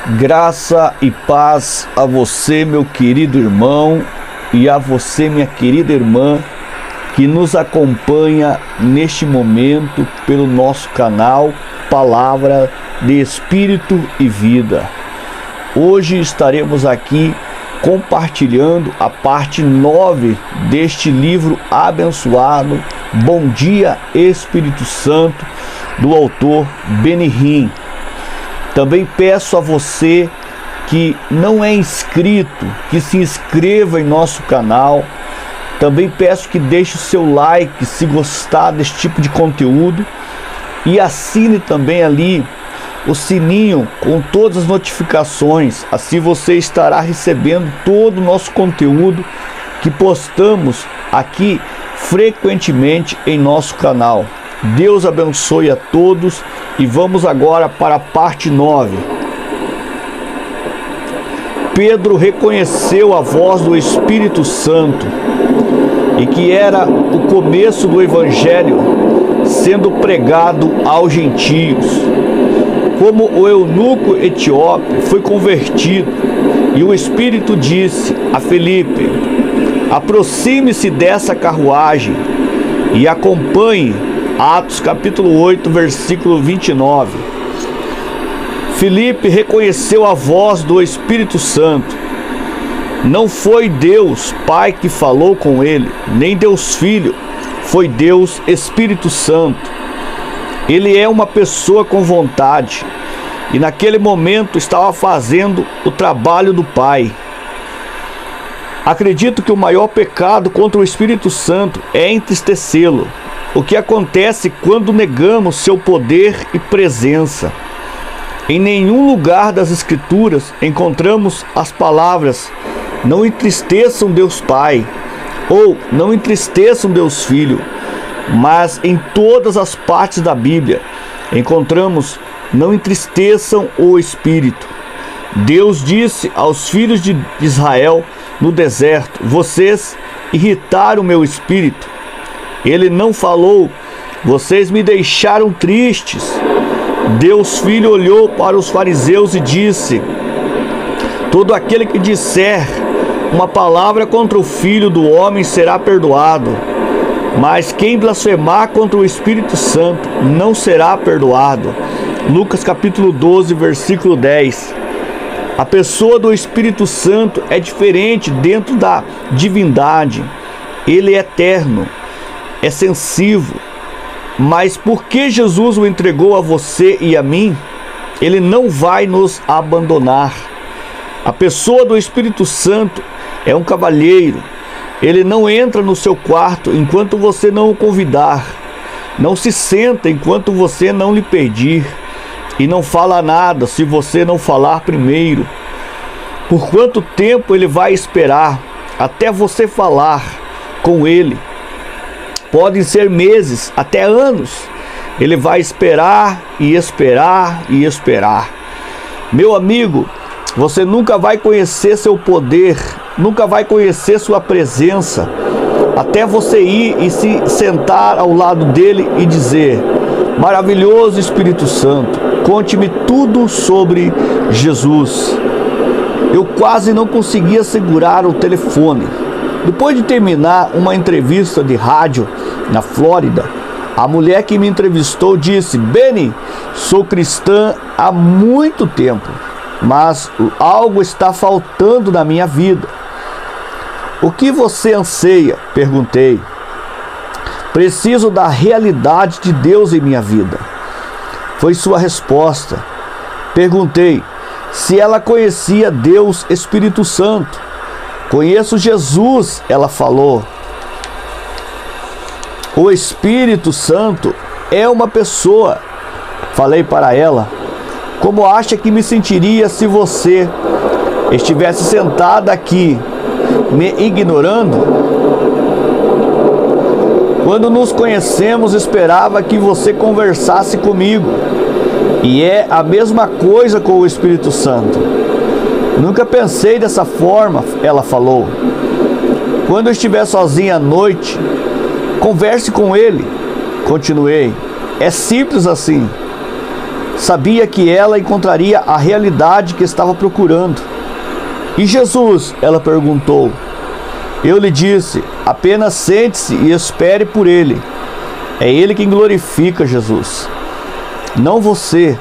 Graça e paz a você, meu querido irmão, e a você, minha querida irmã, que nos acompanha neste momento pelo nosso canal Palavra de Espírito e Vida. Hoje estaremos aqui compartilhando a parte 9 deste livro abençoado, Bom Dia Espírito Santo, do autor Benny Hinn. Também peço a você que não é inscrito, que se inscreva em nosso canal. Também peço que deixe o seu like se gostar desse tipo de conteúdo e assine também ali o sininho com todas as notificações. Assim você estará recebendo todo o nosso conteúdo que postamos aqui frequentemente em nosso canal. Deus abençoe a todos e vamos agora para a parte 9. Pedro reconheceu a voz do Espírito Santo e que era o começo do Evangelho sendo pregado aos gentios. Como o eunuco etíope foi convertido e o Espírito disse a Filipe: aproxime-se dessa carruagem e acompanhe. Atos capítulo 8, versículo 29. Filipe reconheceu a voz do Espírito Santo. Não foi Deus Pai que falou com ele, nem Deus Filho, foi Deus Espírito Santo. Ele é uma pessoa com vontade e naquele momento estava fazendo o trabalho do Pai. Acredito que o maior pecado contra o Espírito Santo é entristecê-lo. O que acontece quando negamos seu poder e presença? Em nenhum lugar das Escrituras encontramos as palavras não entristeçam Deus Pai ou não entristeçam Deus Filho, mas em todas as partes da Bíblia encontramos não entristeçam o Espírito. Deus disse aos filhos de Israel no deserto: vocês irritaram o meu espírito. Ele não falou: vocês me deixaram tristes. Deus Filho olhou para os fariseus e disse: todo aquele que disser uma palavra contra o Filho do Homem será perdoado, mas quem blasfemar contra o Espírito Santo não será perdoado. Lucas capítulo 12, versículo 10. A pessoa do Espírito Santo é diferente dentro da divindade. Ele é eterno, é sensível, mas porque Jesus o entregou a você e a mim, ele não vai nos abandonar. A pessoa do Espírito Santo é um cavalheiro. Ele não entra no seu quarto enquanto você não o convidar, não se senta enquanto você não lhe pedir, e não fala nada se você não falar primeiro. Por quanto tempo ele vai esperar até você falar com ele? Podem ser meses, até anos. Ele vai esperar e esperar e esperar. Meu amigo, você nunca vai conhecer seu poder, nunca vai conhecer sua presença, até você ir e se sentar ao lado dele e dizer: maravilhoso Espírito Santo, conte-me tudo sobre Jesus. Eu quase não conseguia segurar o telefone. Depois de terminar uma entrevista de rádio na Flórida, a mulher que me entrevistou disse: Benny, sou cristã há muito tempo, mas algo está faltando na minha vida. O que você anseia? Perguntei. Preciso da realidade de Deus em minha vida, foi sua resposta. Perguntei se ela conhecia Deus Espírito Santo. Conheço Jesus, ela falou. O Espírito Santo é uma pessoa. Falei para ela: como acha que me sentiria se você estivesse sentada aqui, me ignorando? Quando nos conhecemos, esperava que você conversasse comigo. E é a mesma coisa com o Espírito Santo. Nunca pensei dessa forma, ela falou. Quando eu estiver sozinha à noite, converse com ele. Continuei. É simples assim. sabia que ela encontraria a realidade que estava procurando. E Jesus? Ela perguntou. Eu lhe disse, apenas sente-se e espere por ele. É ele quem glorifica Jesus, não você.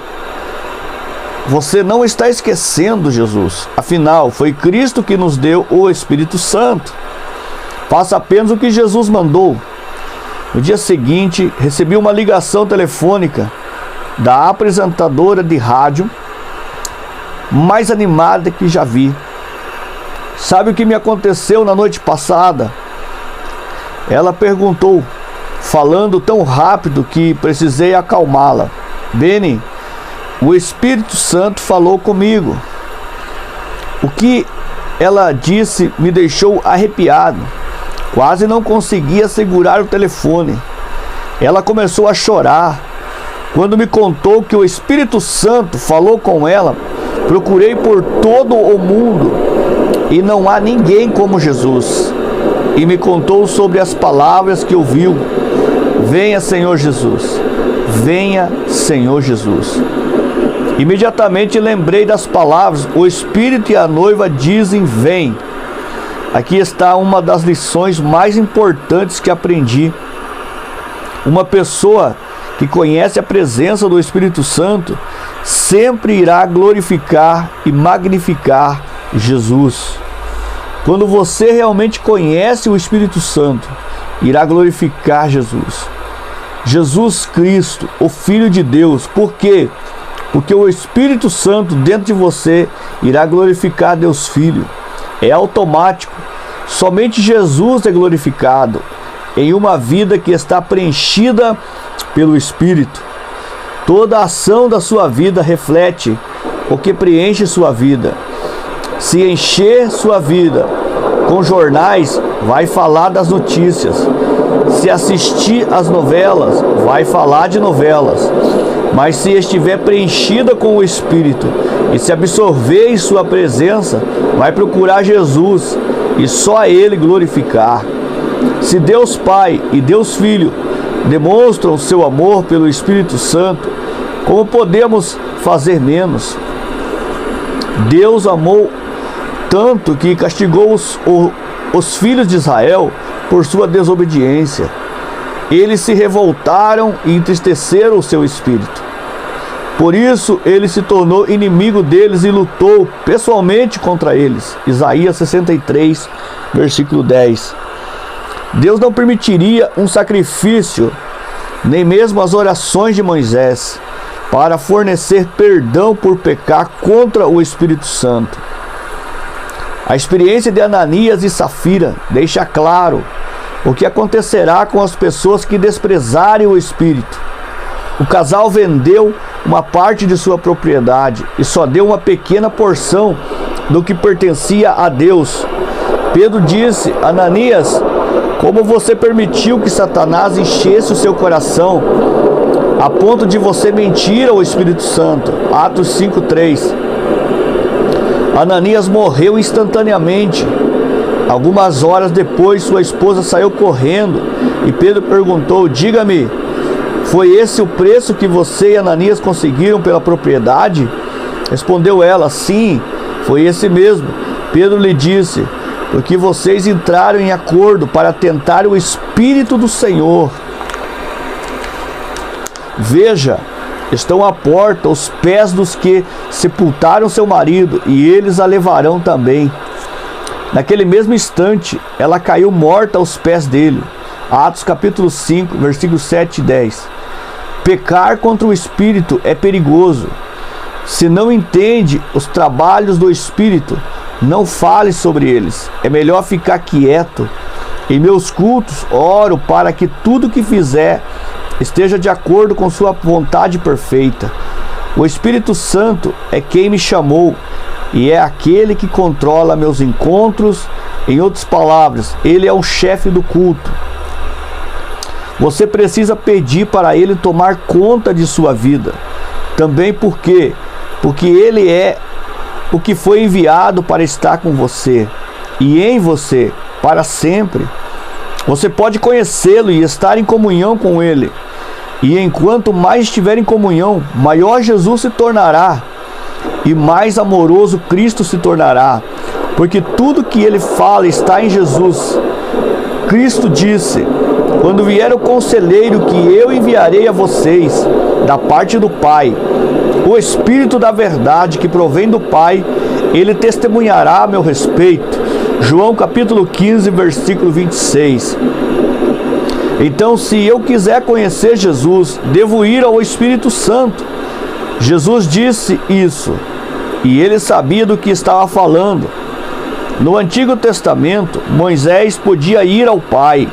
Você não está esquecendo Jesus. Afinal, foi Cristo que nos deu o Espírito Santo. Faça apenas o que Jesus mandou. No dia seguinte, recebi uma ligação telefônica da apresentadora de rádio mais animada que já vi. Sabe o que me aconteceu na noite passada? Ela perguntou, falando tão rápido que precisei acalmá-la. Benny, o Espírito Santo falou comigo. O que ela disse me deixou arrepiado. Quase não conseguia segurar o telefone. Ela começou a chorar. Quando me contou que o Espírito Santo falou com ela, procurei por todo o mundo e não há ninguém como Jesus. E me contou sobre as palavras que ouviu. Venha, Senhor Jesus. Venha, Senhor Jesus. Imediatamente lembrei das palavras, o Espírito e a noiva dizem, vem. Aqui está uma das lições mais importantes que aprendi. Uma pessoa que conhece a presença do Espírito Santo sempre irá glorificar e magnificar Jesus. Quando você realmente conhece o Espírito Santo, irá glorificar Jesus. Jesus Cristo, o Filho de Deus. Por quê? Porque o Espírito Santo dentro de você irá glorificar Deus Filho. É automático. Somente Jesus é glorificado em uma vida que está preenchida pelo Espírito. Toda a ação da sua vida reflete o que preenche sua vida. Se encher sua vida com jornais, vai falar das notícias. Se assistir às novelas, vai falar de novelas. Mas se estiver preenchida com o Espírito e se absorver em sua presença, vai procurar Jesus e só a Ele glorificar. Se Deus Pai e Deus Filho demonstram o seu amor pelo Espírito Santo, como podemos fazer menos? Deus amou tanto que castigou os filhos de Israel por sua desobediência. Eles se revoltaram e entristeceram o seu espírito. Por isso, ele se tornou inimigo deles e lutou pessoalmente contra eles. Isaías 63, versículo 10. Deus não permitiria um sacrifício, nem mesmo as orações de Moisés, para fornecer perdão por pecar contra o Espírito Santo. A experiência de Ananias e Safira deixa claro o que acontecerá com as pessoas que desprezarem o Espírito. O casal vendeu uma parte de sua propriedade e só deu uma pequena porção do que pertencia a Deus. Pedro disse, Ananias, como você permitiu que Satanás enchesse o seu coração a ponto de você mentir ao Espírito Santo? Atos 5:3. Ananias morreu instantaneamente. Algumas horas depois, sua esposa saiu correndo e Pedro perguntou, diga-me, foi esse o preço que você e Ananias conseguiram pela propriedade? Respondeu ela, sim, foi esse mesmo. Pedro lhe disse, porque vocês entraram em acordo para tentar o Espírito do Senhor. Veja, estão à porta os pés dos que sepultaram seu marido, e eles a levarão também. Naquele mesmo instante, ela caiu morta aos pés dele. Atos capítulo 5, versículos 7 e 10. Pecar contra o Espírito é perigoso. Se não entende os trabalhos do Espírito, não fale sobre eles. É melhor ficar quieto. Em meus cultos, oro para que tudo que fizer esteja de acordo com sua vontade perfeita. O Espírito Santo é quem me chamou e é aquele que controla meus encontros. Em outras palavras, ele é o chefe do culto. Você precisa pedir para ele tomar conta de sua vida. Também porque ele é o que foi enviado para estar com você e em você para sempre. Você pode conhecê-lo e estar em comunhão com ele. E enquanto mais estiver em comunhão, maior Jesus se tornará e mais amoroso Cristo se tornará, porque tudo que ele fala está em Jesus. Cristo disse: quando vier o conselheiro que eu enviarei a vocês da parte do Pai, o Espírito da verdade que provém do Pai, ele testemunhará a meu respeito. João capítulo 15, versículo 26. Então, se eu quiser conhecer Jesus, devo ir ao Espírito Santo. Jesus disse isso, e ele sabia do que estava falando. No Antigo Testamento, Moisés podia ir ao Pai.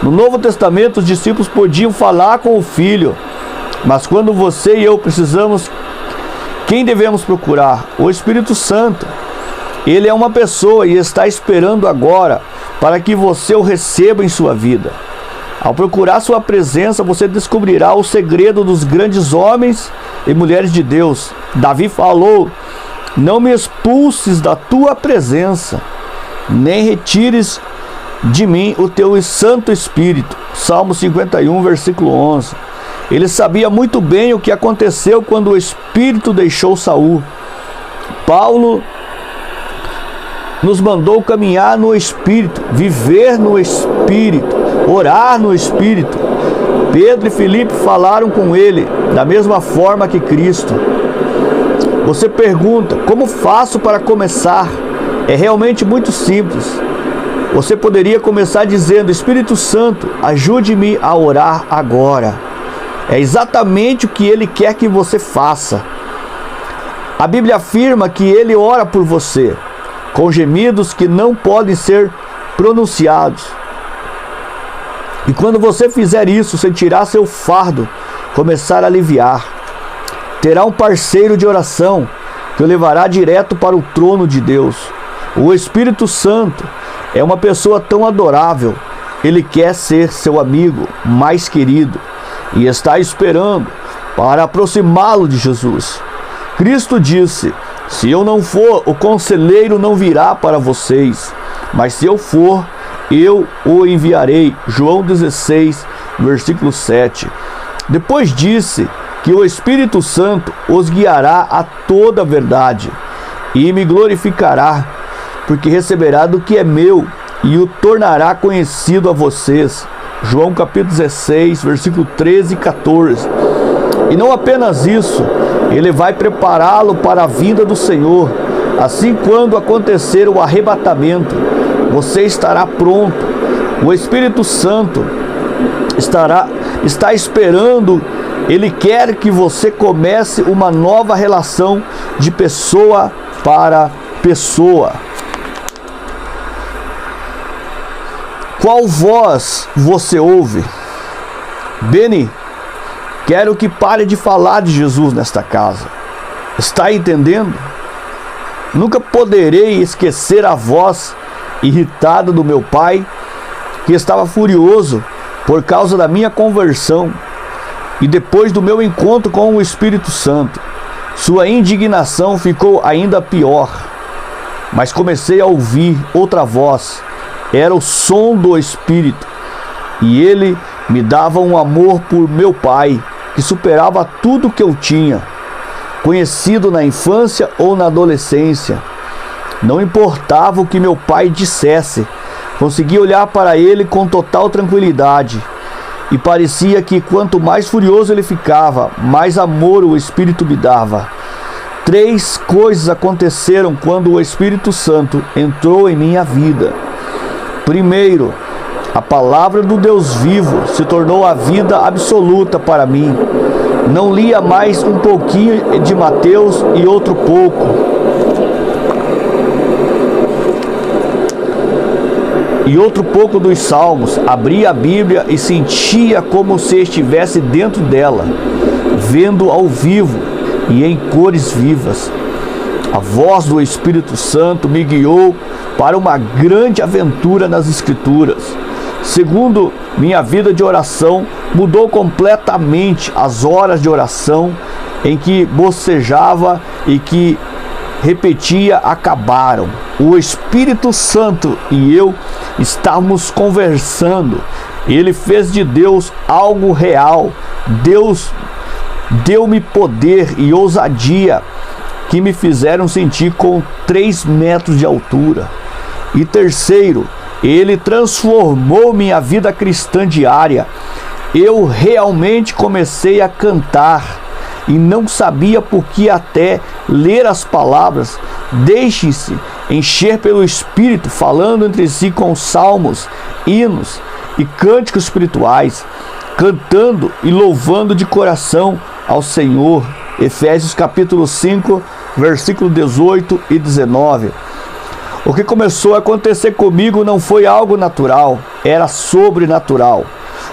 No Novo Testamento, os discípulos podiam falar com o Filho. Mas quando você e eu precisamos, quem devemos procurar? O Espírito Santo. Ele é uma pessoa e está esperando agora para que você o receba em sua vida. Ao procurar sua presença, você descobrirá o segredo dos grandes homens e mulheres de Deus. Davi falou: não me expulses da tua presença, nem retires de mim o teu Santo Espírito. Salmo 51, versículo 11. Ele sabia muito bem o que aconteceu quando o Espírito deixou Saul. Paulo nos mandou caminhar no Espírito, viver no Espírito, orar no Espírito. Pedro e Filipe falaram com ele da mesma forma que Cristo. Você pergunta: como faço para começar? É realmente muito simples. Você poderia começar dizendo: Espírito Santo, ajude-me a orar agora. É exatamente o que ele quer que você faça. A Bíblia afirma que ele ora por você, com gemidos que não podem ser pronunciados. E quando você fizer isso, sentirá seu fardo começar a aliviar. Terá um parceiro de oração que o levará direto para o trono de Deus. O Espírito Santo é uma pessoa tão adorável. Ele quer ser seu amigo mais querido e está esperando para aproximá-lo de Jesus. Cristo disse: se eu não for, o conselheiro não virá para vocês, mas se eu for, eu o enviarei. João 16, versículo 7. Depois disse que o Espírito Santo os guiará a toda a verdade e me glorificará, porque receberá do que é meu e o tornará conhecido a vocês. João capítulo 16, versículo 13 e 14. E não apenas isso, ele vai prepará-lo para a vinda do Senhor. Assim, quando acontecer o arrebatamento, você estará pronto. O Espírito Santo está esperando. Ele quer que você comece uma nova relação de pessoa para pessoa. Qual voz você ouve? Beni, quero que pare de falar de Jesus nesta casa. Está entendendo? Nunca poderei esquecer a voz irritada do meu pai, que estava furioso por causa da minha conversão e depois do meu encontro com o Espírito Santo. Sua indignação ficou ainda pior, mas comecei a ouvir outra voz. Era o som do Espírito, e ele me dava um amor por meu pai, que superava tudo que eu tinha conhecido na infância ou na adolescência. Não importava o que meu pai dissesse, conseguia olhar para ele com total tranquilidade, e parecia que quanto mais furioso ele ficava, mais amor o Espírito me dava. 3 coisas aconteceram quando o Espírito Santo entrou em minha vida. Primeiro, a palavra do Deus vivo se tornou a vida absoluta para mim. Não lia mais um pouquinho de Mateus e outro pouco. E outro pouco dos Salmos. Abria a Bíblia e sentia como se estivesse dentro dela, vendo ao vivo e em cores vivas. A voz do Espírito Santo me guiou para uma grande aventura nas Escrituras. Segundo, minha vida de oração mudou completamente. As horas de oração em que bocejava e que repetia acabaram. O Espírito Santo e eu estávamos conversando Ele fez de Deus algo real. Deus deu-me poder e ousadia que me fizeram sentir com 3 metros de altura. E terceiro, Ele transformou minha vida cristã diária. Eu realmente comecei a cantar e não sabia por que até ler as palavras. Deixem-se encher pelo Espírito, falando entre si com salmos, hinos e cânticos espirituais, cantando e louvando de coração ao Senhor. Efésios capítulo 5, versículo 18 e 19. O que começou a acontecer comigo não foi algo natural, era sobrenatural.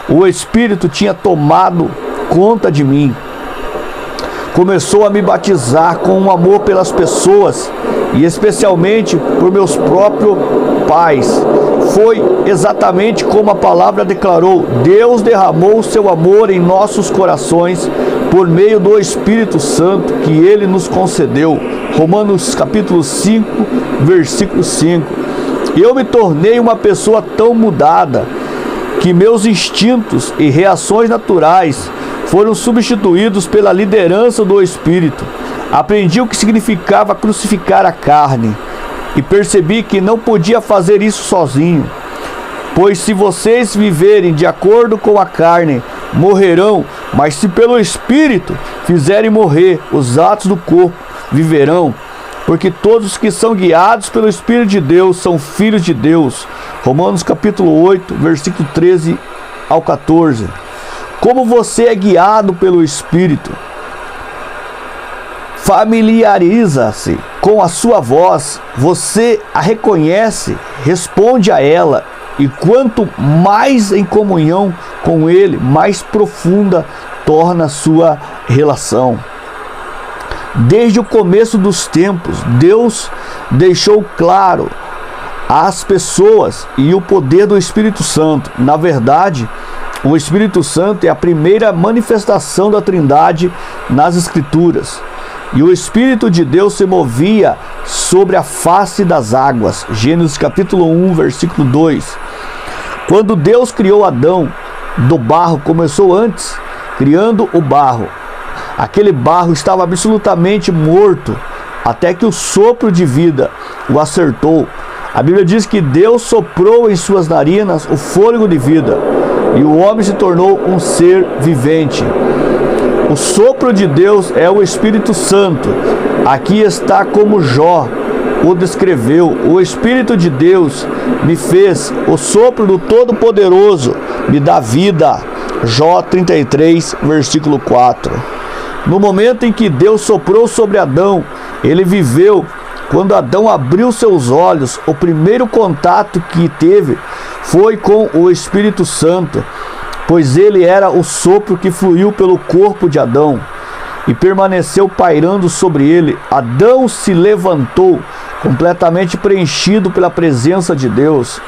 O Espírito tinha tomado conta de mim. Começou a me batizar com um amor pelas pessoas e especialmente por meus próprios pais. Foi exatamente como a palavra declarou: Deus derramou o seu amor em nossos corações por meio do Espírito Santo que Ele nos concedeu. Romanos capítulo 5, versículo 5. Eu me tornei uma pessoa tão mudada que meus instintos e reações naturais foram substituídos pela liderança do Espírito. Aprendi o que significava crucificar a carne e percebi que não podia fazer isso sozinho. Pois se vocês viverem de acordo com a carne, morrerão, mas se pelo Espírito fizerem morrer os atos do corpo, viverão. Porque todos que são guiados pelo Espírito de Deus são filhos de Deus. Romanos capítulo 8, versículo 13 ao 14. Como você é guiado pelo Espírito, familiariza-se com a sua voz, você a reconhece, responde a ela, e quanto mais em comunhão com Ele, mais profunda torna a sua relação. Desde o começo dos tempos, Deus deixou claro às pessoas e o poder do Espírito Santo. Na verdade, o Espírito Santo é a primeira manifestação da Trindade nas Escrituras. E o Espírito de Deus se movia sobre a face das águas. Gênesis capítulo 1, versículo 2. Quando Deus criou Adão do barro, começou antes, criando o barro. Aquele barro estava absolutamente morto, até que o sopro de vida o acertou. A Bíblia diz que Deus soprou em suas narinas o fôlego de vida, e o homem se tornou um ser vivente. O sopro de Deus é o Espírito Santo. Aqui está como Jó o descreveu: o Espírito de Deus me fez, o sopro do Todo-Poderoso me dá vida. Jó 33, versículo 4. No momento em que Deus soprou sobre Adão, ele viveu. Quando Adão abriu seus olhos, o primeiro contato que teve foi com o Espírito Santo, pois ele era o sopro que fluiu pelo corpo de Adão e permaneceu pairando sobre ele. Adão se levantou completamente preenchido pela presença de Deus.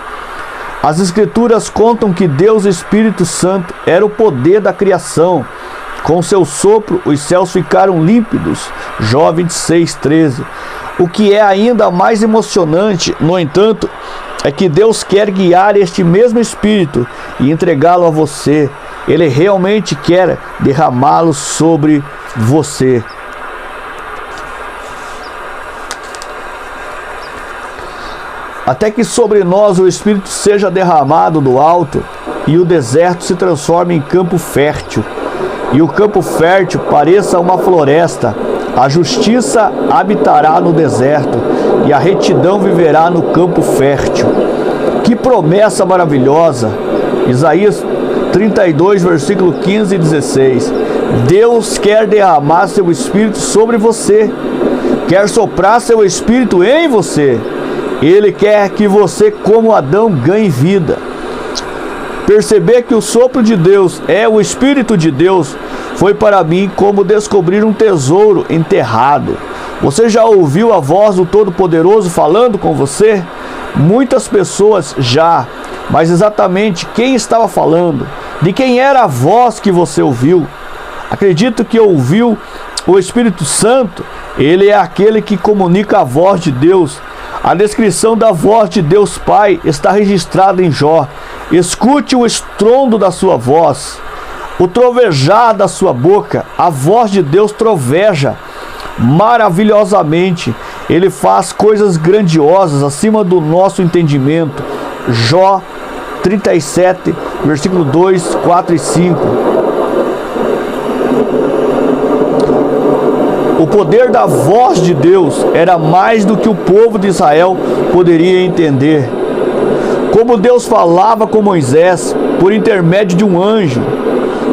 As Escrituras contam que Deus, Espírito Santo, era o poder da criação. Com seu sopro, os céus ficaram límpidos. Jó 26, 13. O que é ainda mais emocionante, no entanto, é que Deus quer guiar este mesmo Espírito e entregá-lo a você. Ele realmente quer derramá-lo sobre você. Até que sobre nós o Espírito seja derramado do alto e o deserto se transforme em campo fértil. E o campo fértil pareça uma floresta. A justiça habitará no deserto e a retidão viverá no campo fértil. Que promessa maravilhosa! Isaías 32, versículo 15 e 16. Deus quer derramar seu Espírito sobre você. Quer soprar seu Espírito em você. Ele quer que você, como Adão, ganhe vida. Perceber que o sopro de Deus é o Espírito de Deus foi para mim como descobrir um tesouro enterrado. Você já ouviu a voz do Todo-Poderoso falando com você? Muitas pessoas já, mas exatamente quem estava falando? De quem era a voz que você ouviu? Acredito que ouviu o Espírito Santo. Ele é aquele que comunica a voz de Deus. A descrição da voz de Deus Pai está registrada em Jó. Escute o estrondo da sua voz, o trovejar da sua boca. A voz de Deus troveja maravilhosamente. Ele faz coisas grandiosas acima do nosso entendimento. Jó 37, versículo 2, 4 e 5. O poder da voz de Deus era mais do que o povo de Israel poderia entender. Como Deus falava com Moisés por intermédio de um anjo.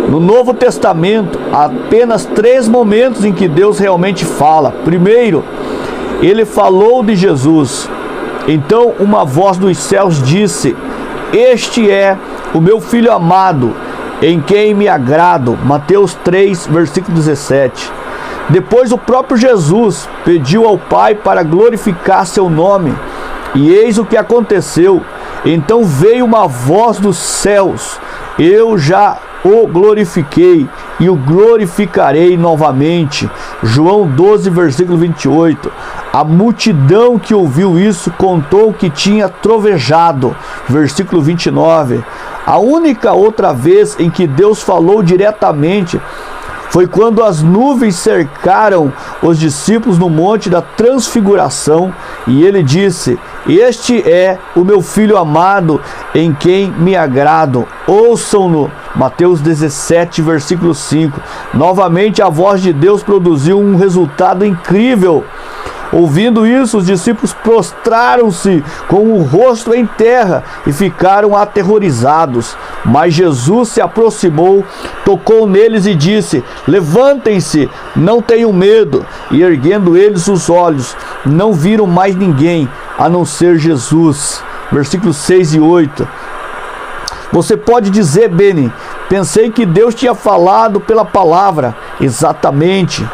No Novo Testamento, há apenas 3 momentos em que Deus realmente fala. Primeiro, ele falou de Jesus. Então uma voz dos céus disse: este é o meu filho amado, em quem me agrado. Mateus 3, versículo 17. Depois o próprio Jesus pediu ao Pai para glorificar seu nome. E eis o que aconteceu. Então veio uma voz dos céus: eu já o glorifiquei e o glorificarei novamente. João 12, versículo 28. A multidão que ouviu isso contou que tinha trovejado. Versículo 29. A única outra vez em que Deus falou diretamente foi quando as nuvens cercaram os discípulos no Monte da Transfiguração e ele disse: este é o meu filho amado, em quem me agrado. Ouçam-no. Mateus 17, versículo 5. Novamente a voz de Deus produziu um resultado incrível. Ouvindo isso, os discípulos prostraram-se com o rosto em terra e ficaram aterrorizados. Mas Jesus se aproximou, tocou neles e disse: levantem-se, não tenham medo. E erguendo eles os olhos, não viram mais ninguém a não ser Jesus. Versículos 6 e 8. Você pode dizer, Beni, pensei que Deus tinha falado pela palavra. Exatamente.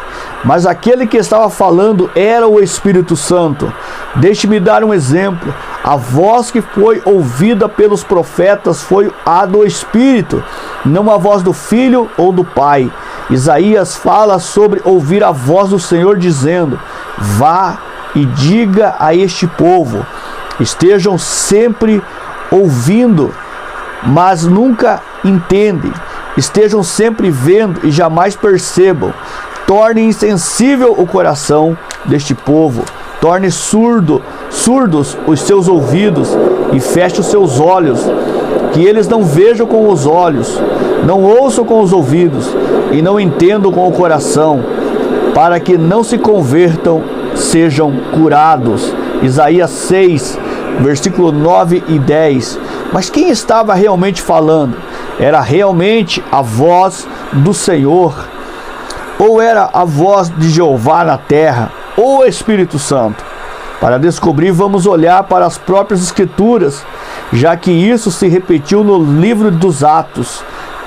Mas aquele que estava falando era o Espírito Santo. Deixe-me dar um exemplo. A voz que foi ouvida pelos profetas foi a do Espírito, não a voz do Filho ou do Pai. Isaías fala sobre ouvir a voz do Senhor dizendo: vá e diga a este povo, estejam sempre ouvindo, mas nunca entendem. Estejam sempre vendo e jamais percebam. Torne insensível o coração deste povo. Torne surdos os seus ouvidos e feche os seus olhos, que eles não vejam com os olhos, não ouçam com os ouvidos e não entendam com o coração, para que não se convertam, sejam curados. Isaías 6, versículo 9 e 10. Mas quem estava realmente falando? Era realmente a voz do Senhor? Ou era a voz de Jeová na terra? Ou o Espírito Santo? Para descobrir, vamos olhar para as próprias Escrituras, já que isso se repetiu no livro dos Atos.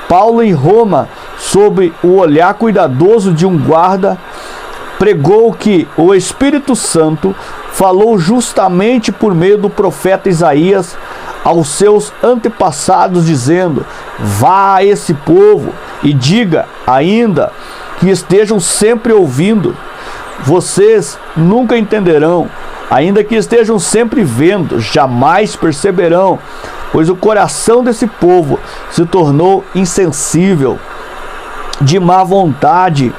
Paulo, em Roma, sob o olhar cuidadoso de um guarda, pregou que o Espírito Santo falou justamente por meio do profeta Isaías aos seus antepassados, dizendo: vá a esse povo e diga ainda que estejam sempre ouvindo. Vocês nunca entenderão, ainda que estejam sempre vendo, jamais perceberão, pois o coração desse povo se tornou insensível, de má vontade.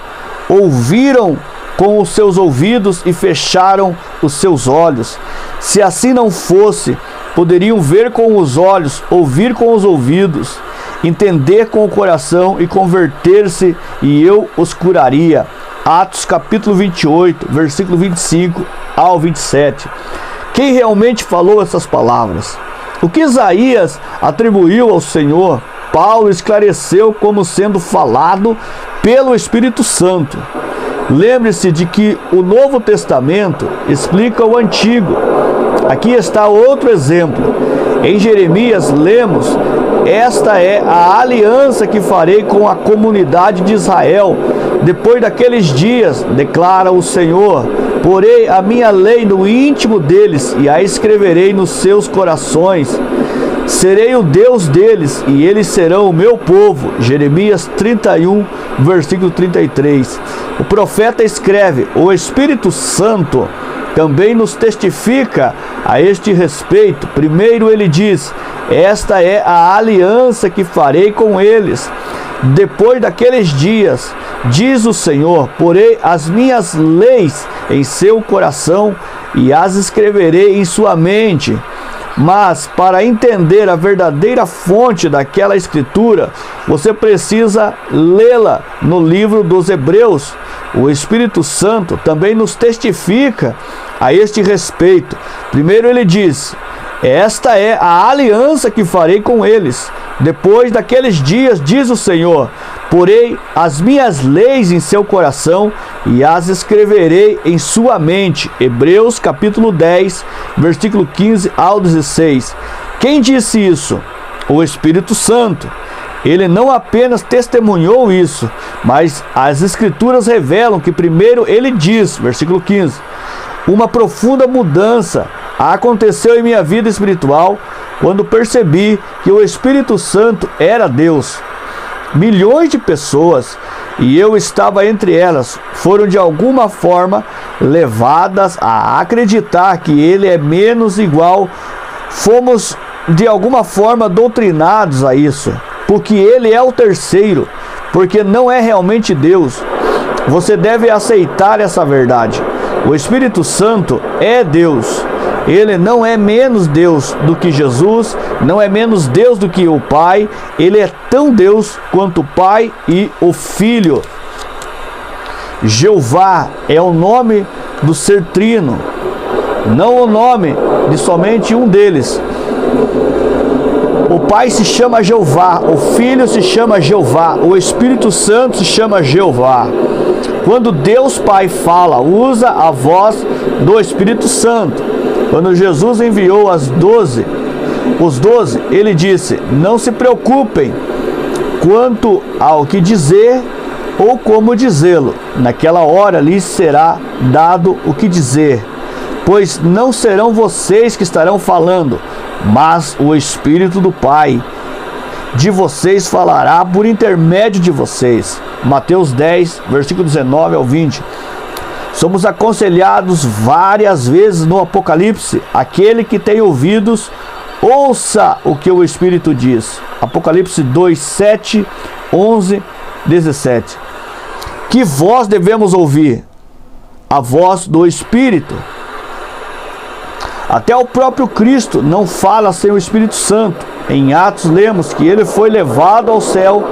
Ouviram com os seus ouvidos e fecharam os seus olhos. Se assim não fosse, poderiam ver com os olhos, ouvir com os ouvidos, entender com o coração e converter-se, e eu os curaria. Atos capítulo 28, versículo 25 ao 27. Quem realmente falou essas palavras? O que Isaías atribuiu ao Senhor, Paulo esclareceu como sendo falado pelo Espírito Santo. Lembre-se de que o Novo Testamento explica o Antigo. Aqui está outro exemplo. Em Jeremias lemos: esta é a aliança que farei com a comunidade de Israel depois daqueles dias, declara o Senhor. Porei a minha lei no íntimo deles e a escreverei nos seus corações. Serei o Deus deles e eles serão o meu povo. Jeremias 31, versículo 33. O profeta escreve: o Espírito Santo também nos testifica a este respeito. Primeiro ele diz: esta é a aliança que farei com eles. Depois daqueles dias, diz o Senhor, porei as minhas leis em seu coração e as escreverei em sua mente. Mas para entender a verdadeira fonte daquela escritura, você precisa lê-la no livro dos Hebreus. O Espírito Santo também nos testifica a este respeito. Primeiro ele diz: esta é a aliança que farei com eles. Depois daqueles dias, diz o Senhor, porei as minhas leis em seu coração e as escreverei em sua mente. Hebreus capítulo 10, versículo 15 ao 16. Quem disse isso? O Espírito Santo. Ele não apenas testemunhou isso, mas as Escrituras revelam que primeiro ele diz, versículo 15, uma profunda mudança aconteceu em minha vida espiritual quando percebi que o Espírito Santo era Deus. Milhões de pessoas, e eu estava entre elas, foram de alguma forma levadas a acreditar que ele é menos igual. Fomos de alguma forma doutrinados a isso, porque ele é o terceiro, porque não é realmente Deus. Você deve aceitar essa verdade. O Espírito Santo é Deus. Ele não é menos Deus do que Jesus, não é menos Deus do que o Pai. Ele é tão Deus quanto o Pai e o Filho. Jeová é o nome do ser trino, não o nome de somente um deles. O Pai se chama Jeová, o Filho se chama Jeová, o Espírito Santo se chama Jeová. Quando Deus Pai fala, usa a voz do Espírito Santo. Quando Jesus enviou os 12, ele disse: não se preocupem quanto ao que dizer ou como dizê-lo. Naquela hora lhes será dado o que dizer, pois não serão vocês que estarão falando, mas o Espírito do Pai de vocês falará por intermédio de vocês. Mateus 10, versículo 19 ao 20. Somos aconselhados várias vezes no Apocalipse: aquele que tem ouvidos, ouça o que o Espírito diz. Apocalipse 2, 7, 11, 17. Que voz devemos ouvir? A voz do Espírito. Até o próprio Cristo não fala sem o Espírito Santo. Em Atos lemos que ele foi levado ao céu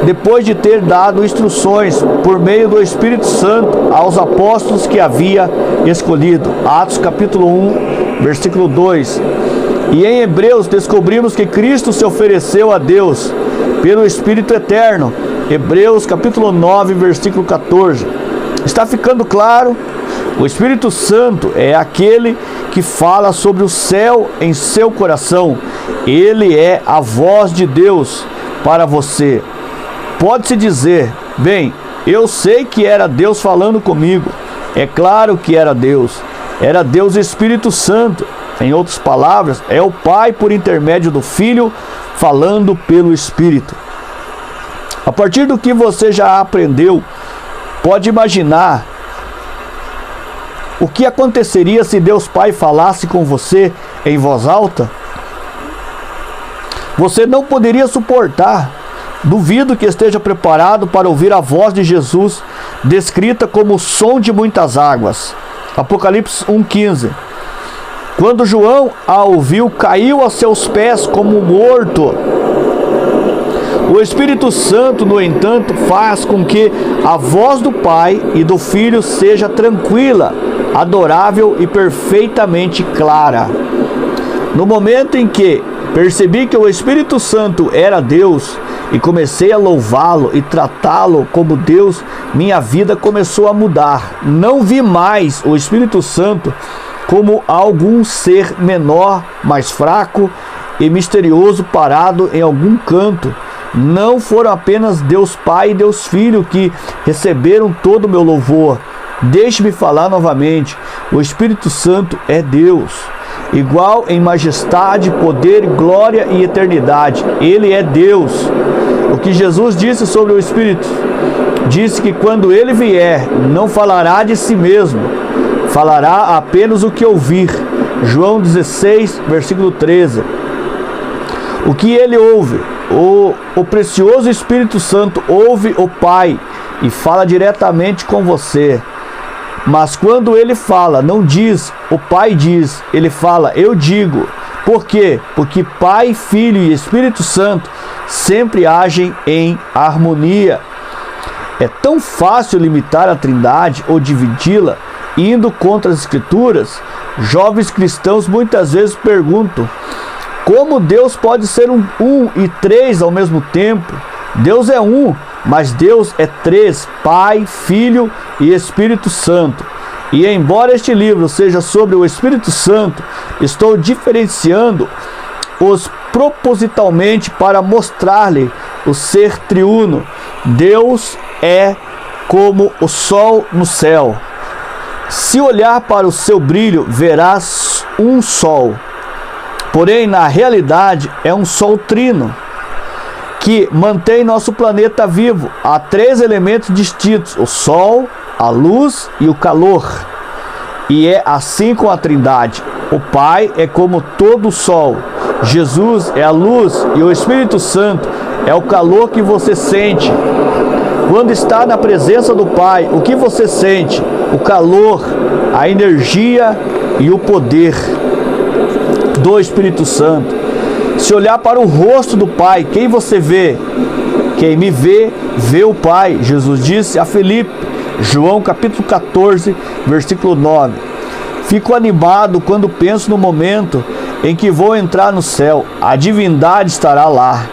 depois de ter dado instruções por meio do Espírito Santo aos apóstolos que havia escolhido. Atos capítulo 1, versículo 2. E em Hebreus descobrimos que Cristo se ofereceu a Deus pelo Espírito Eterno. Hebreus capítulo 9, versículo 14. Está ficando claro? O Espírito Santo é aquele que fala sobre o céu em seu coração. Ele é a voz de Deus para você. Pode-se dizer: bem, eu sei que era Deus falando comigo. É claro que era Deus. Era Deus Espírito Santo. Em outras palavras, é o Pai por intermédio do Filho falando pelo Espírito. A partir do que você já aprendeu, pode imaginar o que aconteceria se Deus Pai falasse com você em voz alta? Você não poderia suportar. Duvido que esteja preparado para ouvir a voz de Jesus, descrita como o som de muitas águas. Apocalipse 1,15. Quando João a ouviu, caiu a seus pés como morto. O Espírito Santo, no entanto, faz com que a voz do Pai e do Filho seja tranquila, adorável e perfeitamente clara. No momento em que percebi que o Espírito Santo era Deus e comecei a louvá-lo e tratá-lo como Deus, minha vida começou a mudar. Não vi mais o Espírito Santo como algum ser menor, mais fraco e misterioso parado em algum canto. Não foram apenas Deus Pai e Deus Filho que receberam todo o meu louvor. Deixe-me falar novamente. O Espírito Santo é Deus, igual em majestade, poder, glória e eternidade. Ele é Deus. O que Jesus disse sobre o Espírito? Disse que quando ele vier, não falará de si mesmo, falará apenas o que ouvir. João 16, versículo 13. O que ele ouve? O precioso Espírito Santo ouve o Pai e fala diretamente com você. Mas quando ele fala, não diz, o Pai diz, ele fala, eu digo. Por quê? Porque Pai, Filho e Espírito Santo sempre agem em harmonia. É tão fácil limitar a Trindade ou dividi-la, indo contra as Escrituras. Jovens cristãos muitas vezes perguntam: como Deus pode ser um e três ao mesmo tempo? Deus é um, mas Deus é três: Pai, Filho e Espírito Santo. E embora este livro seja sobre o Espírito Santo, estou diferenciando-os propositalmente para mostrar-lhe o ser triuno. Deus é como o sol no céu. Se olhar para o seu brilho, verás um sol. Porém, na realidade, é um sol trino que mantém nosso planeta vivo. Há três elementos distintos: o sol, a luz e o calor. E é assim com a Trindade. O Pai é como todo o sol, Jesus é a luz e o Espírito Santo é o calor que você sente. Quando está na presença do Pai, o que você sente? O calor, a energia e o poder do Espírito Santo. Se olhar para o rosto do Pai, quem você vê? Quem me vê, vê o Pai. Jesus disse a Filipe, João capítulo 14, versículo 9. Fico animado quando penso no momento em que vou entrar no céu. A divindade estará lá.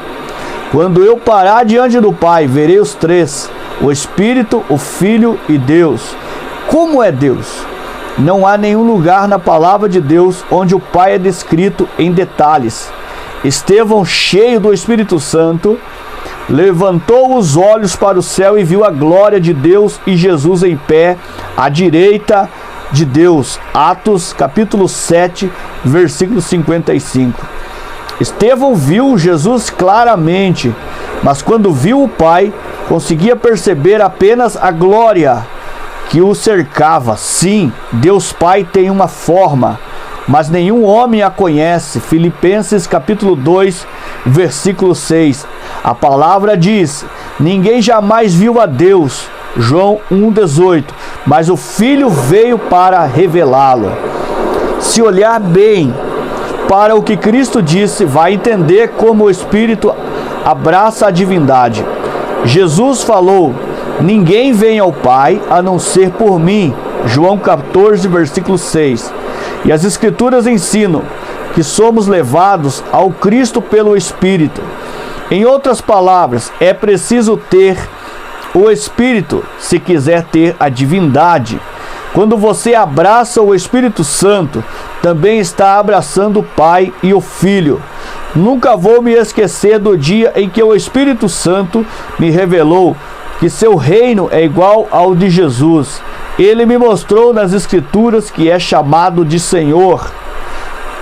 Quando eu parar diante do Pai, verei os três: o Espírito, o Filho e Deus. Como é Deus? Não há nenhum lugar na palavra de Deus onde o Pai é descrito em detalhes. Estevão, cheio do Espírito Santo, levantou os olhos para o céu e viu a glória de Deus e Jesus em pé à direita de Deus. Atos capítulo 7, versículo 55. Estevão viu Jesus claramente, mas quando viu o Pai, conseguia perceber apenas a glória que o cercava. Sim, Deus Pai tem uma forma, mas nenhum homem a conhece. Filipenses capítulo 2, versículo 6. A palavra diz: ninguém jamais viu a Deus. João 1,18. Mas o Filho veio para revelá-lo. Se olhar bem para o que Cristo disse, vai entender como o Espírito abraça a divindade. Jesus falou: ninguém vem ao Pai a não ser por mim. João 14, versículo 6. E as Escrituras ensinam que somos levados ao Cristo pelo Espírito. Em outras palavras, é preciso ter o Espírito se quiser ter a divindade. Quando você abraça o Espírito Santo, também está abraçando o Pai e o Filho. Nunca vou me esquecer do dia em que o Espírito Santo me revelou que seu reino é igual ao de Jesus. Ele me mostrou nas Escrituras que é chamado de Senhor.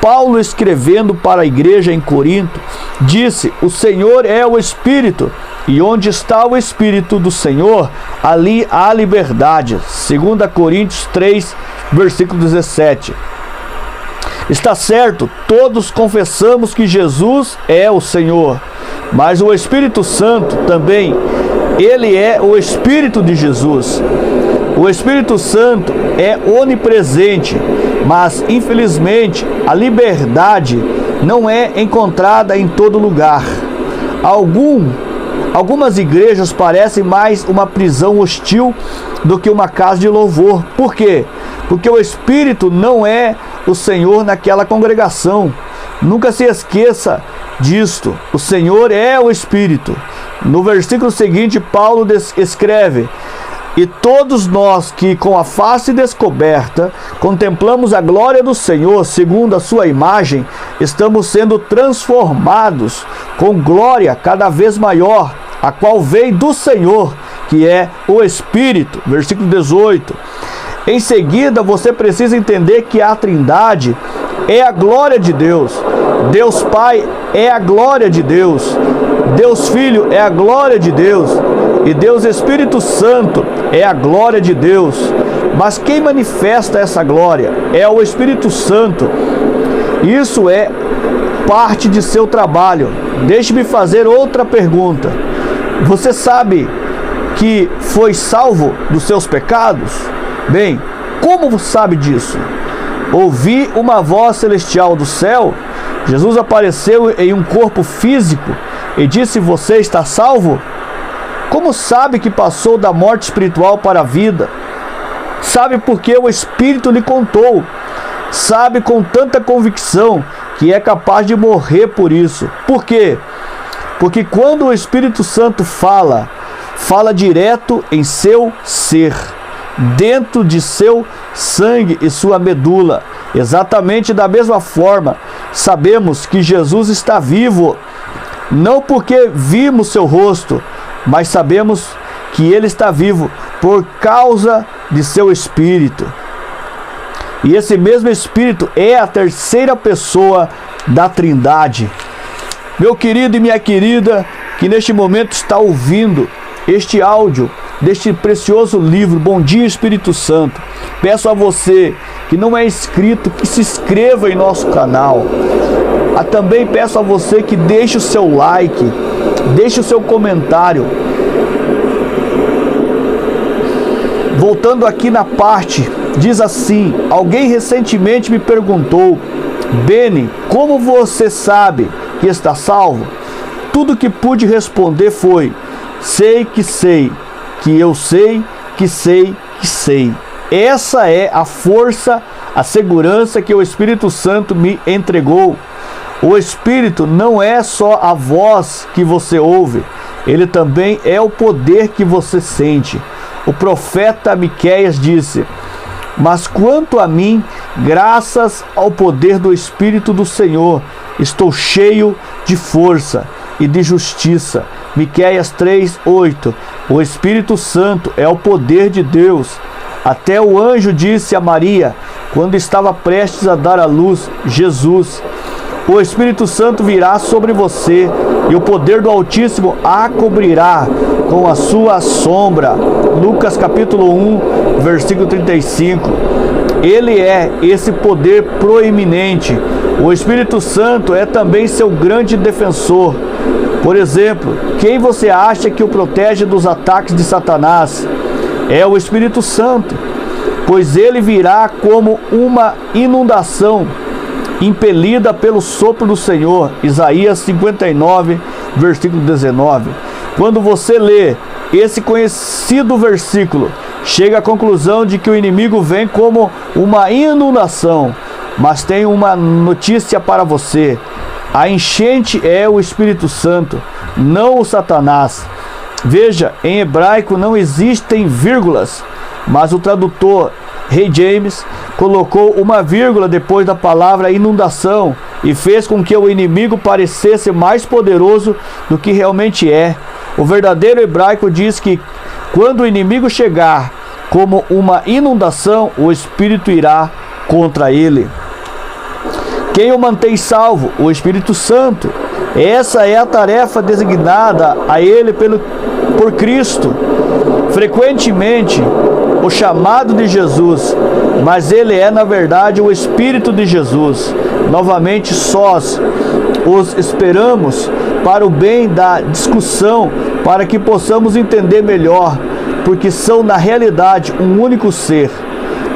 Paulo, escrevendo para a igreja em Corinto, disse: o Senhor é o Espírito, e onde está o Espírito do Senhor, ali há liberdade. 2 Coríntios 3, versículo 17. Está certo, todos confessamos que Jesus é o Senhor, mas o Espírito Santo também, ele é o Espírito de Jesus. O Espírito Santo é onipresente, mas infelizmente a liberdade não é encontrada em todo lugar. Algumas igrejas parecem mais uma prisão hostil do que uma casa de louvor. Por quê? Porque o Espírito não é o Senhor naquela congregação. Nunca se esqueça disto. O Senhor é o Espírito. No versículo seguinte, Paulo escreve: e todos nós que com a face descoberta contemplamos a glória do Senhor segundo a sua imagem, estamos sendo transformados com glória cada vez maior, a qual vem do Senhor, que é o Espírito. Versículo 18. Em seguida, você precisa entender que a Trindade é a glória de Deus. Deus Pai é a glória de Deus. Deus Filho é a glória de Deus. E Deus Espírito Santo é a glória de Deus. Mas quem manifesta essa glória é o Espírito Santo. Isso é parte de seu trabalho. Deixe-me fazer outra pergunta. Você sabe que foi salvo dos seus pecados? Bem, como você sabe disso? Ouvi uma voz celestial do céu. Jesus apareceu em um corpo físico e disse: você está salvo? Como sabe que passou da morte espiritual para a vida? Sabe porque o Espírito lhe contou. Sabe com tanta convicção que é capaz de morrer por isso. Por quê? Porque quando o Espírito Santo fala direto em seu ser, dentro de seu sangue e sua medula. Exatamente da mesma forma, sabemos que Jesus está vivo, não porque vimos seu rosto, mas sabemos que ele está vivo por causa de seu Espírito. E esse mesmo Espírito é a terceira pessoa da Trindade. Meu querido e minha querida, que neste momento está ouvindo este áudio deste precioso livro, Bom Dia Espírito Santo, peço a você que não é inscrito, que se inscreva em nosso canal. Também peço a você que deixe o seu like, deixe o seu comentário. Voltando aqui na parte, diz assim: alguém recentemente me perguntou: Beni, como você sabe que está salvo? Tudo que pude responder foi: sei, que eu sei, que sei, que sei. Essa é a força, a segurança que o Espírito Santo me entregou. O Espírito não é só a voz que você ouve, ele também é o poder que você sente. O profeta Miqueias disse: mas quanto a mim, graças ao poder do Espírito do Senhor, estou cheio de força e de justiça. Miqueias 3:8. O Espírito Santo é o poder de Deus. Até o anjo disse a Maria, quando estava prestes a dar à luz Jesus: o Espírito Santo virá sobre você e o poder do Altíssimo a cobrirá com a sua sombra. Lucas capítulo 1, versículo 35. Ele é esse poder proeminente. O Espírito Santo é também seu grande defensor. Por exemplo, quem você acha que o protege dos ataques de Satanás? É o Espírito Santo, pois ele virá como uma inundação, impelida pelo sopro do Senhor. Isaías 59, versículo 19. Quando você lê esse conhecido versículo, chega à conclusão de que o inimigo vem como uma inundação. Mas tem uma notícia para você: a enchente é o Espírito Santo, não o Satanás. Veja, em hebraico não existem vírgulas, mas o tradutor Rei James colocou uma vírgula depois da palavra inundação e fez com que o inimigo parecesse mais poderoso do que realmente é. O verdadeiro hebraico diz que quando o inimigo chegar como uma inundação, o Espírito irá contra ele. Quem o mantém salvo? O Espírito Santo. Essa é a tarefa designada a ele por Cristo. Frequentemente, o chamado de Jesus, mas ele é na verdade o Espírito de Jesus. Novamente, sós os esperamos para o bem da discussão, para que possamos entender melhor, porque são na realidade um único ser.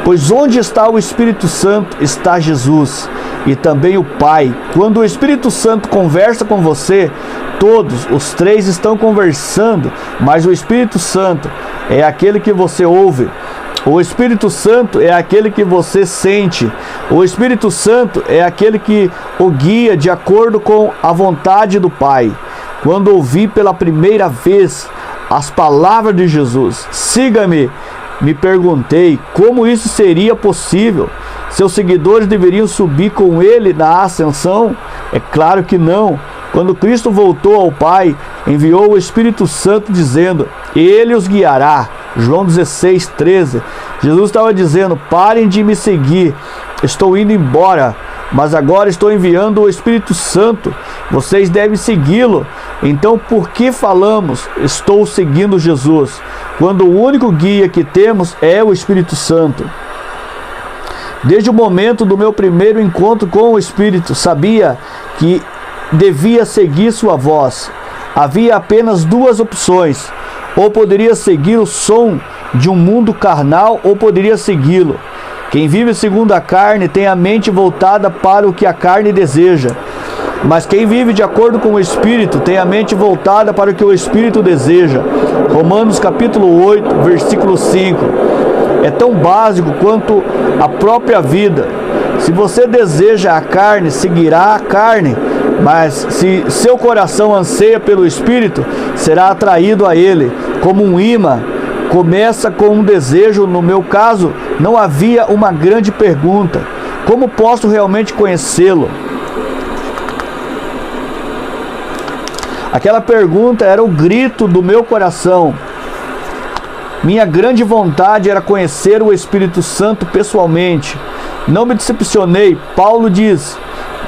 Pois onde está o Espírito Santo, está Jesus e também o Pai. Quando o Espírito Santo conversa com você, todos os três estão conversando, mas o Espírito Santo é aquele que você ouve. O Espírito Santo é aquele que você sente. O Espírito Santo é aquele que o guia de acordo com a vontade do Pai. Quando ouvi pela primeira vez as palavras de Jesus: siga-me, me perguntei como isso seria possível. Seus seguidores deveriam subir com ele na ascensão? É claro que não. Quando Cristo voltou ao Pai, enviou o Espírito Santo dizendo: ele os guiará. João 16:13. Jesus estava dizendo: parem de me seguir, estou indo embora, mas agora estou enviando o Espírito Santo. Vocês devem segui-lo, Então, por que falamos, estou seguindo Jesus, quando o único guia que temos é o Espírito Santo? Desde o momento do meu primeiro encontro com o Espírito, sabia que devia seguir sua voz. Havia apenas duas opções: ou poderia seguir o som de um mundo carnal, ou poderia segui-lo. Quem vive segundo a carne tem a mente voltada para o que a carne deseja. Mas quem vive de acordo com o Espírito tem a mente voltada para o que o Espírito deseja. Romanos capítulo 8, versículo 5. É tão básico quanto a própria vida. Se você deseja a carne, seguirá a carne. Mas se seu coração anseia pelo Espírito, será atraído a ele, como um imã. Começa com um desejo. No meu caso, não havia uma grande pergunta: como posso realmente conhecê-lo? Aquela pergunta era o grito do meu coração. Minha grande vontade era conhecer o Espírito Santo pessoalmente. Não me decepcionei. Paulo diz: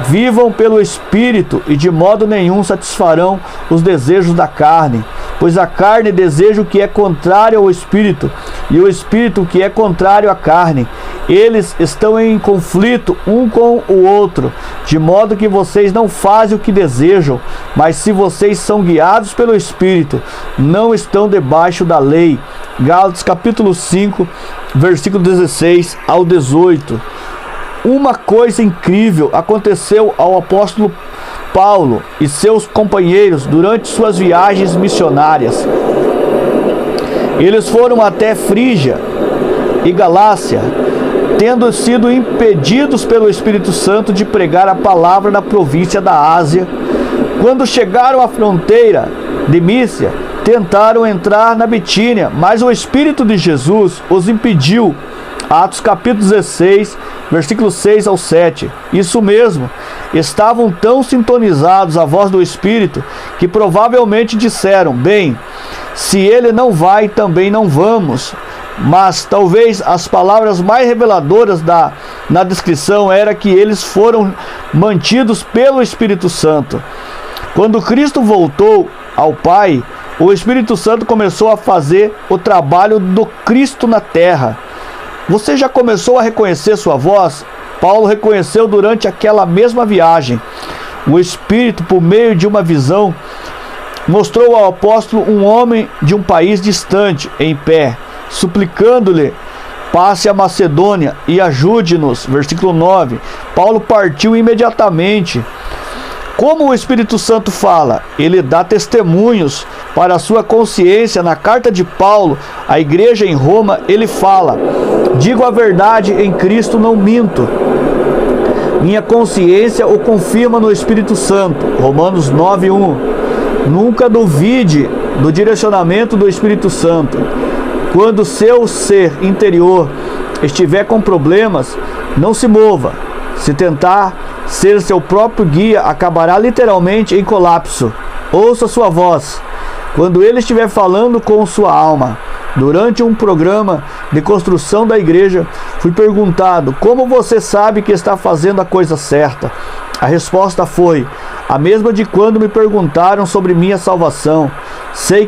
vivam pelo Espírito e de modo nenhum satisfarão os desejos da carne. Pois a carne deseja o que é contrário ao Espírito, e o Espírito o que é contrário à carne. Eles estão em conflito um com o outro, de modo que vocês não fazem o que desejam. Mas se vocês são guiados pelo Espírito, não estão debaixo da lei. Gálatas capítulo 5, versículo 16 ao 18. Uma coisa incrível aconteceu ao apóstolo Paulo e seus companheiros durante suas viagens missionárias. Eles foram até Frígia e Galácia, tendo sido impedidos pelo Espírito Santo de pregar a palavra na província da Ásia. Quando chegaram à fronteira de Mísia, tentaram entrar na Bitínia, mas o Espírito de Jesus os impediu. Atos capítulo 16, versículos 6 ao 7. Isso mesmo, estavam tão sintonizados à voz do Espírito que provavelmente disseram: bem, se ele não vai, também não vamos. Mas talvez as palavras mais reveladoras na descrição era que eles foram mantidos pelo Espírito Santo. Quando Cristo voltou ao Pai, o Espírito Santo começou a fazer o trabalho do Cristo na terra. Você já começou a reconhecer sua voz? Paulo reconheceu durante aquela mesma viagem. O Espírito, por meio de uma visão, mostrou ao apóstolo um homem de um país distante, em pé, suplicando-lhe: passe a Macedônia e ajude-nos. Versículo 9. Paulo partiu imediatamente. Como o Espírito Santo fala? Ele dá testemunhos para a sua consciência. Na carta de Paulo à igreja em Roma, ele fala: digo a verdade em Cristo, não minto. Minha consciência o confirma no Espírito Santo. Romanos 9:1. Nunca duvide do direcionamento do Espírito Santo. Quando seu ser interior estiver com problemas, não se mova. Se tentar ser seu próprio guia, acabará literalmente em colapso. Ouça sua voz quando ele estiver falando com sua alma. Durante um programa de construção da igreja, fui perguntado: como você sabe que está fazendo a coisa certa? A resposta foi a mesma de quando me perguntaram sobre minha salvação. Sei.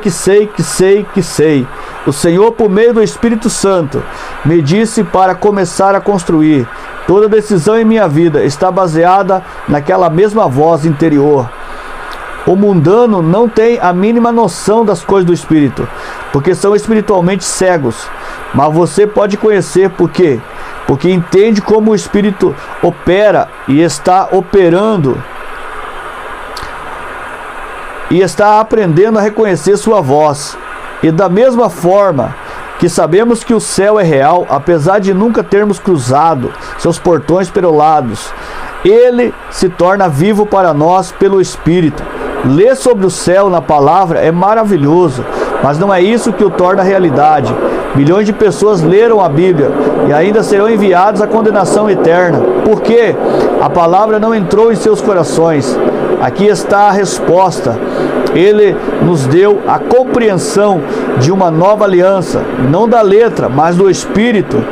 O Senhor, por meio do Espírito Santo, me disse para começar a construir. Toda decisão em minha vida está baseada naquela mesma voz interior. O mundano não tem a mínima noção das coisas do Espírito, porque são espiritualmente cegos. Mas você pode conhecer por quê? Porque entende como o Espírito opera e está operando. E está aprendendo a reconhecer sua voz. E da mesma forma que sabemos que o céu é real, apesar de nunca termos cruzado seus portões perolados, ele se torna vivo para nós pelo Espírito. Ler sobre o céu na palavra é maravilhoso, mas não é isso que o torna realidade. Milhões de pessoas leram a Bíblia e ainda serão enviados à condenação eterna. Por quê? A palavra não entrou em seus corações. Aqui está a resposta. Ele nos deu a compreensão de uma nova aliança, não da letra, mas do Espírito,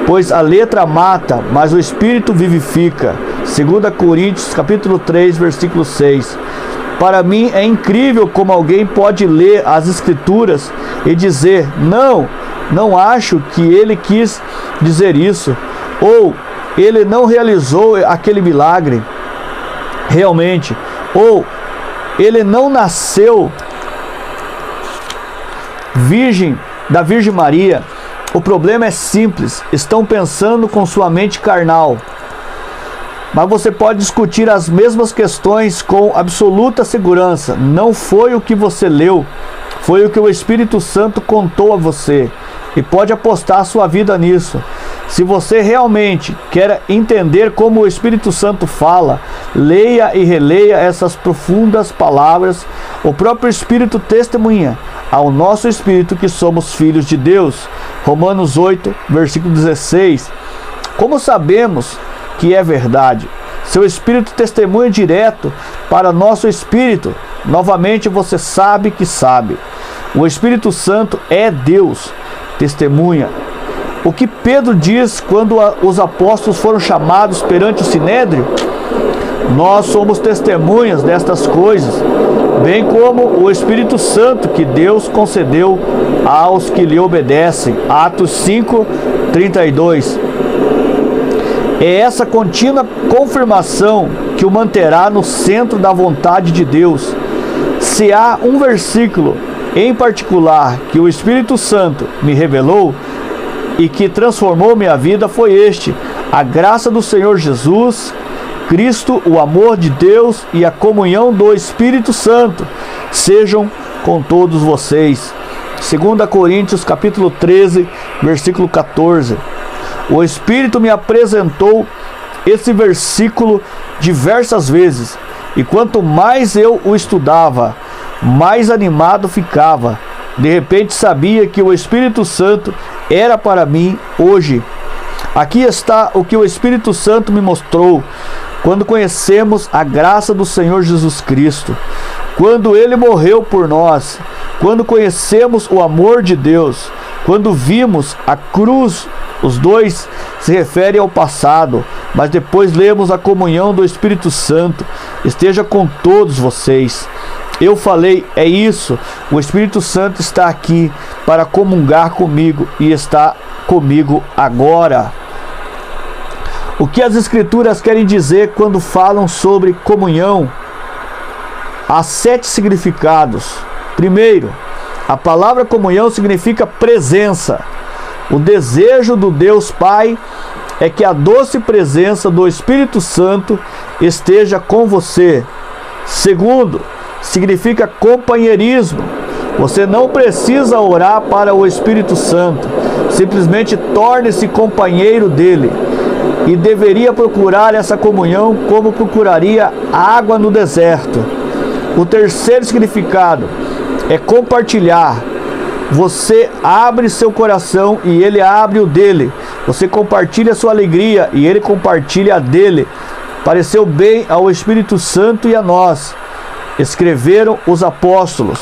pois a letra mata, mas o Espírito vivifica. 2 Coríntios capítulo 3, versículo 6. Para mim é incrível como alguém pode ler as Escrituras e dizer: não acho que ele quis dizer isso, ou ele não realizou aquele milagre realmente, ou ele não nasceu virgem da Virgem Maria. O problema é simples: estão pensando com sua mente carnal. Mas você pode discutir as mesmas questões com absoluta segurança. Não foi o que você leu, foi o que o Espírito Santo contou a você. E pode apostar sua vida nisso. Se você realmente quer entender como o Espírito Santo fala, leia e releia essas profundas palavras. O próprio Espírito testemunha ao nosso espírito que somos filhos de Deus. Romanos 8, versículo 16. Como sabemos que é verdade? Seu espírito testemunha direto para nosso espírito. Novamente você sabe que sabe. O Espírito Santo é Deus. Testemunha. O que Pedro diz quando os apóstolos foram chamados perante o Sinédrio? Nós somos testemunhas destas coisas, bem como o Espírito Santo que Deus concedeu aos que lhe obedecem. Atos 5, 32. É essa contínua confirmação que o manterá no centro da vontade de Deus. Se há um versículo em particular que o Espírito Santo me revelou e que transformou minha vida, foi este: a graça do Senhor Jesus Cristo, o amor de Deus e a comunhão do Espírito Santo sejam com todos vocês. 2 Coríntios capítulo 13, versículo 14. O Espírito me apresentou esse versículo diversas vezes, e quanto mais eu o estudava, mais animado ficava. De repente sabia que o Espírito Santo era para mim hoje. Aqui está o que o Espírito Santo me mostrou quando conhecemos a graça do Senhor Jesus Cristo, quando Ele morreu por nós, quando conhecemos o amor de Deus, quando vimos a cruz. Os dois se referem ao passado, mas depois lemos a comunhão do Espírito Santo. Esteja com todos vocês. Eu falei, é isso, o Espírito Santo está aqui para comungar comigo e está comigo agora. O que as Escrituras querem dizer quando falam sobre comunhão? Há 7 significados. Primeiro, a palavra comunhão significa presença. O desejo do Deus Pai é que a doce presença do Espírito Santo esteja com você. Segundo, significa companheirismo. Você não precisa orar para o Espírito Santo. Simplesmente torne-se companheiro dele. E deveria procurar essa comunhão como procuraria água no deserto. O terceiro significado é compartilhar. Você abre seu coração e ele abre o dele. Você compartilha a sua alegria e ele compartilha a dele. Pareceu bem ao Espírito Santo e a nós. Escreveram os apóstolos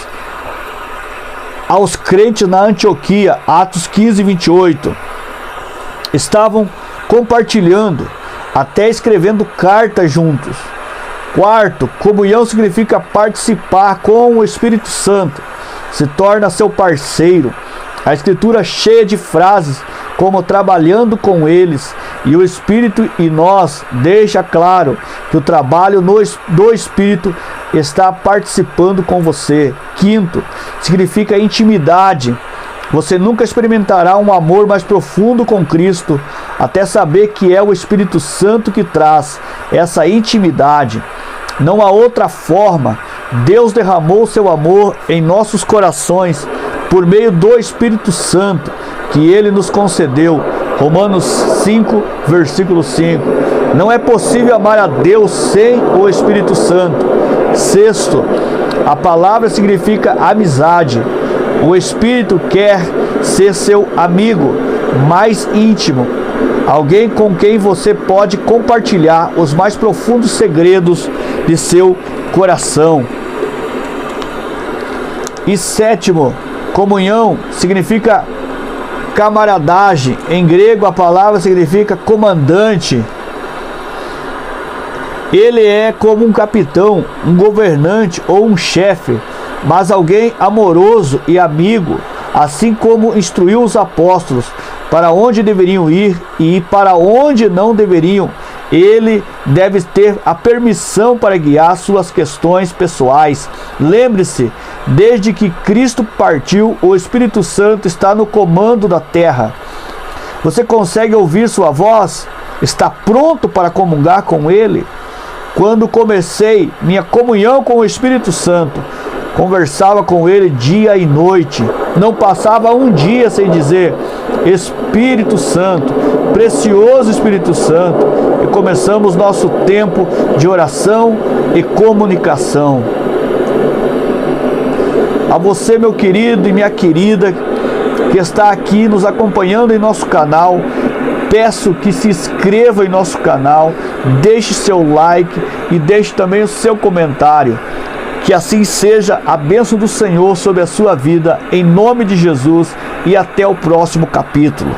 aos crentes na Antioquia, Atos 15, 28. Estavam compartilhando, até escrevendo cartas juntos. Quarto, comunhão significa participar com o Espírito Santo. Se torna seu parceiro. A Escritura cheia de frases como trabalhando com eles, e o Espírito e nós deixa claro que o trabalho do Espírito está participando com você. Quinto, significa intimidade. Você nunca experimentará um amor mais profundo com Cristo até saber que é o Espírito Santo que traz essa intimidade. Não há outra forma. Deus derramou seu amor em nossos corações por meio do Espírito Santo que Ele nos concedeu. Romanos 5, versículo 5. Não é possível amar a Deus sem o Espírito Santo. Sexto, a palavra significa amizade. O Espírito quer ser seu amigo mais íntimo, alguém com quem você pode compartilhar os mais profundos segredos de seu coração. E sétimo, comunhão significa camaradagem. Em grego a palavra significa comandante. Ele é como um capitão, um governante ou um chefe, mas alguém amoroso e amigo, assim como instruiu os apóstolos para onde deveriam ir e para onde não deveriam. Ele deve ter a permissão para guiar suas questões pessoais. Lembre-se, desde que Cristo partiu, o Espírito Santo está no comando da terra. Você consegue ouvir sua voz? Está pronto para comungar com Ele? Quando comecei minha comunhão com o Espírito Santo, conversava com Ele dia e noite. Não passava um dia sem dizer: Espírito Santo, precioso Espírito Santo. E começamos nosso tempo de oração e comunicação. A você, meu querido e minha querida, que está aqui nos acompanhando em nosso canal, peço que se inscreva em nosso canal, deixe seu like e deixe também o seu comentário. Que assim seja a bênção do Senhor sobre a sua vida, em nome de Jesus, e até o próximo capítulo.